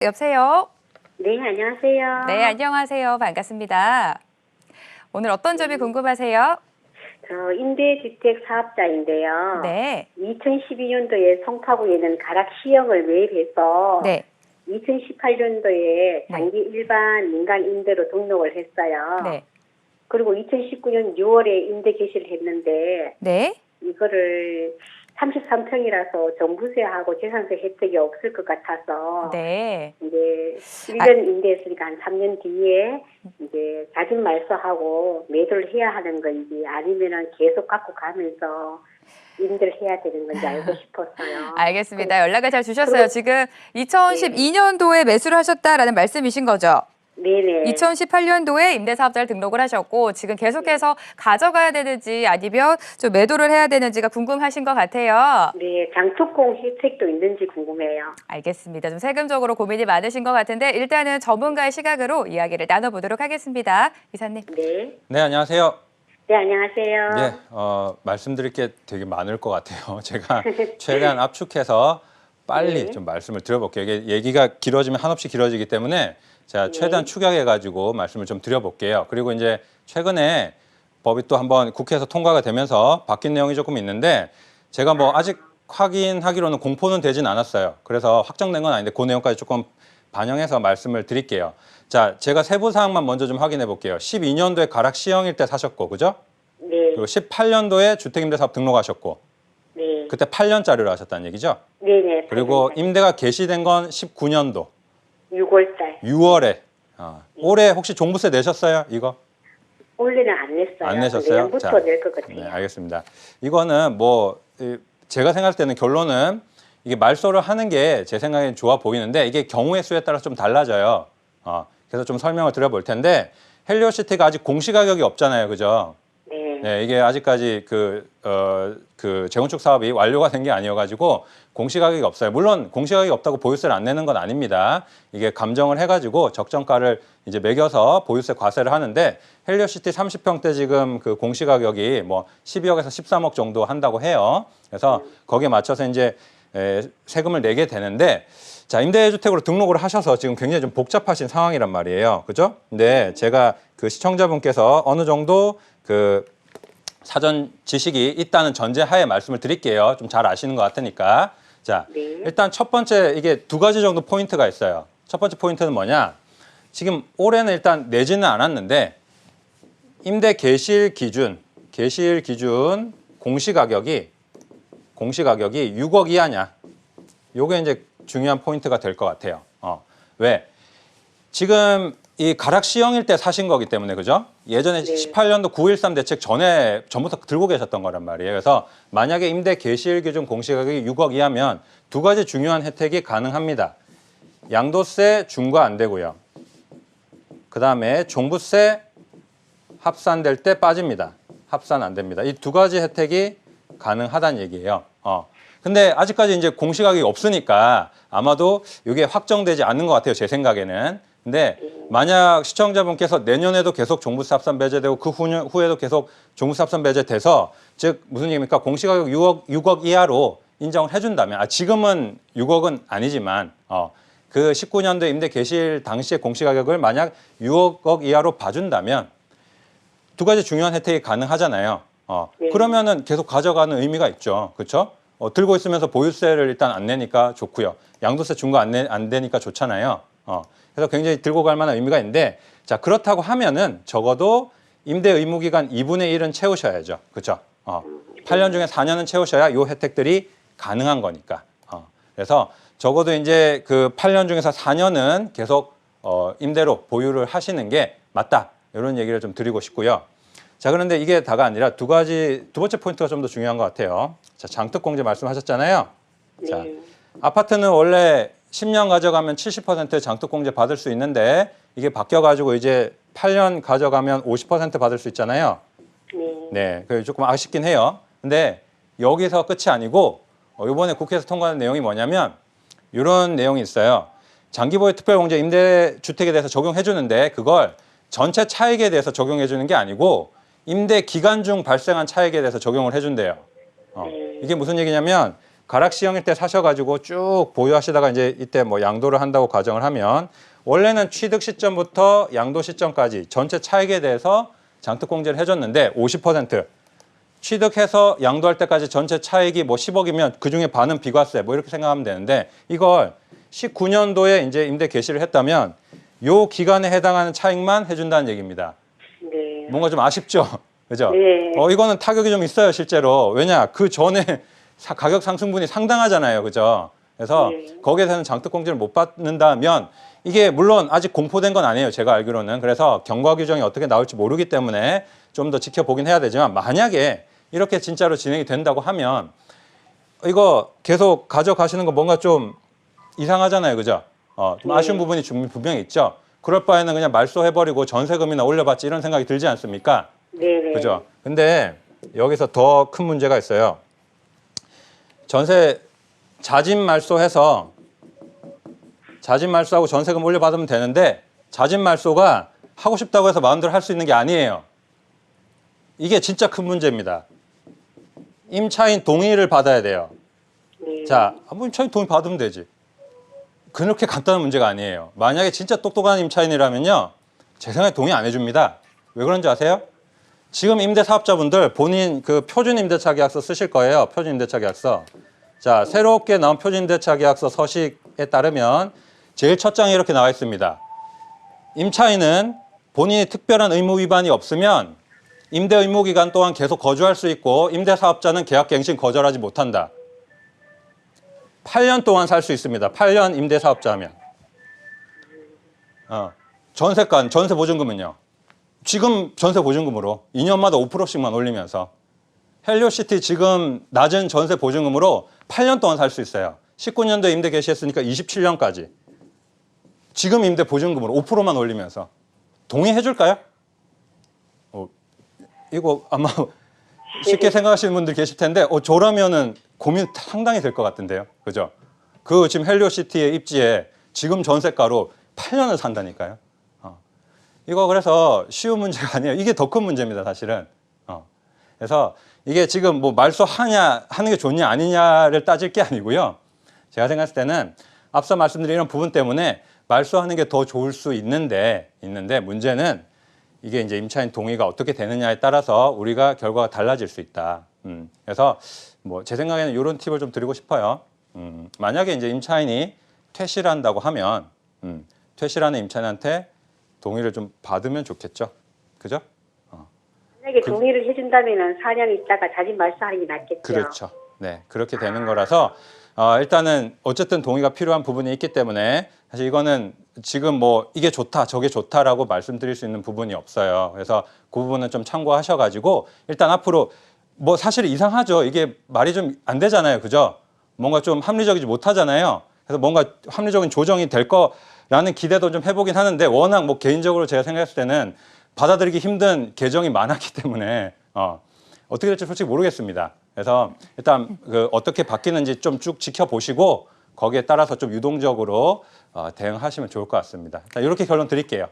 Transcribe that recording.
여보세요? 네, 안녕하세요. 네, 안녕하세요. 반갑습니다. 오늘 어떤 점이 궁금하세요? 저 임대주택 사업자인데요. 네. 2012년도에 송파구에는 가락 시형을 매입해서 네. 2018년도에 장기 일반 민간 임대로 등록을 했어요. 네. 그리고 2019년 6월에 임대 개시를 했는데 네. 이거를 33평이라서 종부세하고 재산세 혜택이 없을 것 같아서 네. 이제 1년 임대했으니까 한 3년 뒤에 이제 자진 말소하고 매도를 해야 하는 건지 아니면은 계속 갖고 가면서 임대를 해야 되는 건지 알고 싶었어요. 알겠습니다. 연락을 잘 주셨어요. 지금 2012년도에 매수를 하셨다라는 말씀이신 거죠? 네네. 2018년도에 임대사업자를 등록을 하셨고 지금 계속해서 가져가야 되는지 아니면 좀 매도를 해야 되는지가 궁금하신 것 같아요. 네, 장특공 혜택도 있는지 궁금해요. 알겠습니다. 좀 세금적으로 고민이 많으신 것 같은데 일단은 전문가의 시각으로 이야기를 나눠보도록 하겠습니다. 이사님. 네. 네, 안녕하세요. 네, 안녕하세요. 예, 말씀드릴 게 되게 많을 것 같아요. 제가 최대한 압축해서 빨리 네. 좀 말씀을 드려볼게요. 이게 얘기가 길어지면 한없이 길어지기 때문에 제가 최대한 축약해가지고 말씀을 좀 드려볼게요. 그리고 이제 최근에 법이 또 한번 국회에서 통과가 되면서 바뀐 내용이 조금 있는데 제가 뭐 아직 확인하기로는 공포는 되진 않았어요. 그래서 확정된 건 아닌데 그 내용까지 조금 반영해서 말씀을 드릴게요. 자, 제가 세부 사항만 먼저 좀 확인해 볼게요. 12년도에 가락 시형일 때 사셨고, 그죠? 네. 그리고 18년도에 주택임대사업 등록하셨고, 네. 그때 8년짜리로 하셨다는 얘기죠? 네네. 그리고 임대가 개시된 건 19년도 6월 달. 6월에. 올해 혹시 종부세 내셨어요? 이거? 올해는 안 냈어요. 안 내셨어요? 내년부터 낼 것 같아요. 네, 알겠습니다. 이거는 뭐 제가 생각할 때는 결론은 이게 말소를 하는 게 제 생각엔 좋아 보이는데 이게 경우의 수에 따라 좀 달라져요. 그래서 좀 설명을 드려볼 텐데 헬리오시티가 아직 공시 가격이 없잖아요, 그죠? 네. 네, 이게 아직까지 그 재건축 사업이 완료가 된 게 아니어가지고 공시 가격이 없어요. 물론 공시 가격이 없다고 보유세를 안 내는 건 아닙니다. 이게 감정을 해가지고 적정가를 이제 매겨서 보유세 과세를 하는데 헬리오시티 30평대 지금 그 공시 가격이 뭐 12억에서 13억 정도 한다고 해요. 그래서 거기에 맞춰서 이제 세금을 내게 되는데 자, 임대주택으로 등록을 하셔서 지금 굉장히 좀 복잡하신 상황이란 말이에요. 그죠? 근데 제가 그 시청자분께서 어느 정도 그 사전 지식이 있다는 전제하에 말씀을 드릴게요. 좀 잘 아시는 것 같으니까. 자, 네. 일단 첫 번째 이게 두 가지 정도 포인트가 있어요. 첫 번째 포인트는 뭐냐? 지금 올해는 일단 내지는 않았는데 임대 개시일 기준 공시 가격이 6억 이하냐? 요게 이제 중요한 포인트가 될 것 같아요. 왜? 지금 이 가락 시형일 때 사신 거기 때문에, 그죠? 예전에 네. 18년도 9.13 대책 전부터 들고 계셨던 거란 말이에요. 그래서 만약에 임대 개시일 기준 공시가격이 6억 이하면 두 가지 중요한 혜택이 가능합니다. 양도세 중과 안 되고요. 그 다음에 종부세 합산될 때 빠집니다. 합산 안 됩니다. 이 두 가지 혜택이 가능하다는 얘기예요. 근데 아직까지 이제 공시가격이 없으니까 아마도 이게 확정되지 않는 것 같아요. 제 생각에는. 근데 만약 시청자분께서 내년에도 계속 종부세 합산 배제되고 그 후에도 계속 종부세 합산 배제돼서 즉 무슨 얘기입니까? 공시가격 6억 이하로 인정을 해준다면 지금은 6억은 아니지만 그 19년도 임대 개시일 당시의 공시가격을 만약 6억 이하로 봐준다면 두 가지 중요한 혜택이 가능하잖아요. 네. 그러면은 계속 가져가는 의미가 있죠. 그렇죠? 들고 있으면서 보유세를 일단 안 내니까 좋고요. 양도세 중과 안 되니까 좋잖아요. 그래서 굉장히 들고 갈 만한 의미가 있는데 자, 그렇다고 하면은 적어도 임대 의무 기간 2분의 1은 채우셔야죠. 그렇죠? 8년 중에 4년은 채우셔야 요 혜택들이 가능한 거니까. 그래서 적어도 이제 그 8년 중에서 4년은 계속 임대로 보유를 하시는 게 맞다. 이런 얘기를 좀 드리고 싶고요. 자, 그런데 이게 다가 아니라 두 번째 포인트가 좀 더 중요한 것 같아요. 자, 장특공제 말씀하셨잖아요. 네. 자, 아파트는 원래 10년 가져가면 70% 장특공제 받을 수 있는데 이게 바뀌어가지고 이제 8년 가져가면 50% 받을 수 있잖아요. 네. 네, 그게 조금 아쉽긴 해요. 근데 여기서 끝이 아니고 이번에 국회에서 통과한 내용이 뭐냐면 이런 내용이 있어요. 장기보유 특별공제 임대주택에 대해서 적용해 주는데 그걸 전체 차익에 대해서 적용해 주는 게 아니고 임대 기간 중 발생한 차익에 대해서 적용을 해준대요. 이게 무슨 얘기냐면 가락시형일 때 사셔가지고 쭉 보유하시다가 이제 이때 뭐 양도를 한다고 가정을 하면 원래는 취득 시점부터 양도 시점까지 전체 차익에 대해서 장특공제를 해줬는데 50% 취득해서 양도할 때까지 전체 차익이 뭐 10억이면 그중에 반은 비과세 뭐 이렇게 생각하면 되는데 이걸 19년도에 이제 임대 개시를 했다면 요 기간에 해당하는 차익만 해준다는 얘기입니다. 네. 뭔가 좀 아쉽죠? 그죠? 네. 이거는 타격이 좀 있어요, 실제로. 왜냐? 그 전에 가격 상승분이 상당하잖아요. 그죠? 그래서 네. 거기에 대해서는 장특공제를 못 받는다면 이게 물론 아직 공포된 건 아니에요. 제가 알기로는. 그래서 경과 규정이 어떻게 나올지 모르기 때문에 좀 더 지켜보긴 해야 되지만 만약에 이렇게 진짜로 진행이 된다고 하면 이거 계속 가져가시는 거 뭔가 좀 이상하잖아요. 그죠? 좀 아쉬운 부분이 분명히 있죠. 그럴 바에는 그냥 말소해버리고 전세금이나 올려봤지 이런 생각이 들지 않습니까? 네. 그죠? 근데 여기서 더 큰 문제가 있어요. 전세 자진 말소해서 자진 말소하고 전세금 올려받으면 되는데 자진 말소가 하고 싶다고 해서 마음대로 할 수 있는 게 아니에요. 이게 진짜 큰 문제입니다. 임차인 동의를 받아야 돼요. 네. 자, 뭐 임차인 동의 받으면 되지. 그렇게 간단한 문제가 아니에요. 만약에 진짜 똑똑한 임차인이라면요. 제 생각에 동의 안 해줍니다. 왜 그런지 아세요? 지금 임대사업자분들 본인 그 표준임대차 계약서 쓰실 거예요. 표준임대차 계약서. 자, 새롭게 나온 표준임대차 계약서 서식에 따르면 제일 첫 장에 이렇게 나와 있습니다. 임차인은 본인이 특별한 의무 위반이 없으면 임대 의무 기간 동안 계속 거주할 수 있고 임대사업자는 계약 갱신 거절하지 못한다. 8년 동안 살 수 있습니다. 8년 임대사업자면. 전세간, 전세보증금은요. 지금 전세보증금으로 2년마다 5%씩만 올리면서 헬리오시티 지금 낮은 전세보증금으로 8년 동안 살 수 있어요. 19년도에 임대 개시했으니까 27년까지. 지금 임대 보증금으로 5%만 올리면서 동의해 줄까요? 이거 아마 쉽게 생각하시는 분들 계실 텐데 저라면은 고민 상당히 될 것 같은데요. 그죠? 그 지금 헬리오시티의 입지에 지금 전세가로 8년을 산다니까요. 이거 그래서 쉬운 문제가 아니에요. 이게 더 큰 문제입니다, 사실은. 그래서 이게 지금 뭐 말소하냐 하는 게 좋냐 아니냐를 따질 게 아니고요. 제가 생각했을 때는 앞서 말씀드린 이런 부분 때문에 말소하는 게 더 좋을 수 있는데 문제는 이게 이제 임차인 동의가 어떻게 되느냐에 따라서 우리가 결과가 달라질 수 있다. 그래서 뭐 제 생각에는 이런 팁을 좀 드리고 싶어요. 만약에 이제 임차인이 퇴실을 한다고 하면 퇴실하는 임차인한테 동의를 좀 받으면 좋겠죠. 그죠? 만약에 동의를 해준다면은 4년 있다가 자진 말소하는 게 낫겠죠. 그렇죠. 네, 그렇게 되는 거라서 일단은 어쨌든 동의가 필요한 부분이 있기 때문에 사실 이거는 지금 뭐 이게 좋다, 저게 좋다라고 말씀드릴 수 있는 부분이 없어요. 그래서 그 부분은 좀 참고하셔가지고 일단 앞으로 뭐 사실 이상하죠. 이게 말이 좀 안 되잖아요. 그죠? 뭔가 좀 합리적이지 못하잖아요. 그래서 뭔가 합리적인 조정이 될 거라는 기대도 좀 해보긴 하는데 워낙 뭐 개인적으로 제가 생각했을 때는 받아들이기 힘든 개정이 많았기 때문에 어떻게 될지 솔직히 모르겠습니다. 그래서 일단 어떻게 바뀌는지 좀 쭉 지켜보시고 거기에 따라서 좀 유동적으로 대응하시면 좋을 것 같습니다. 일단 이렇게 결론 드릴게요.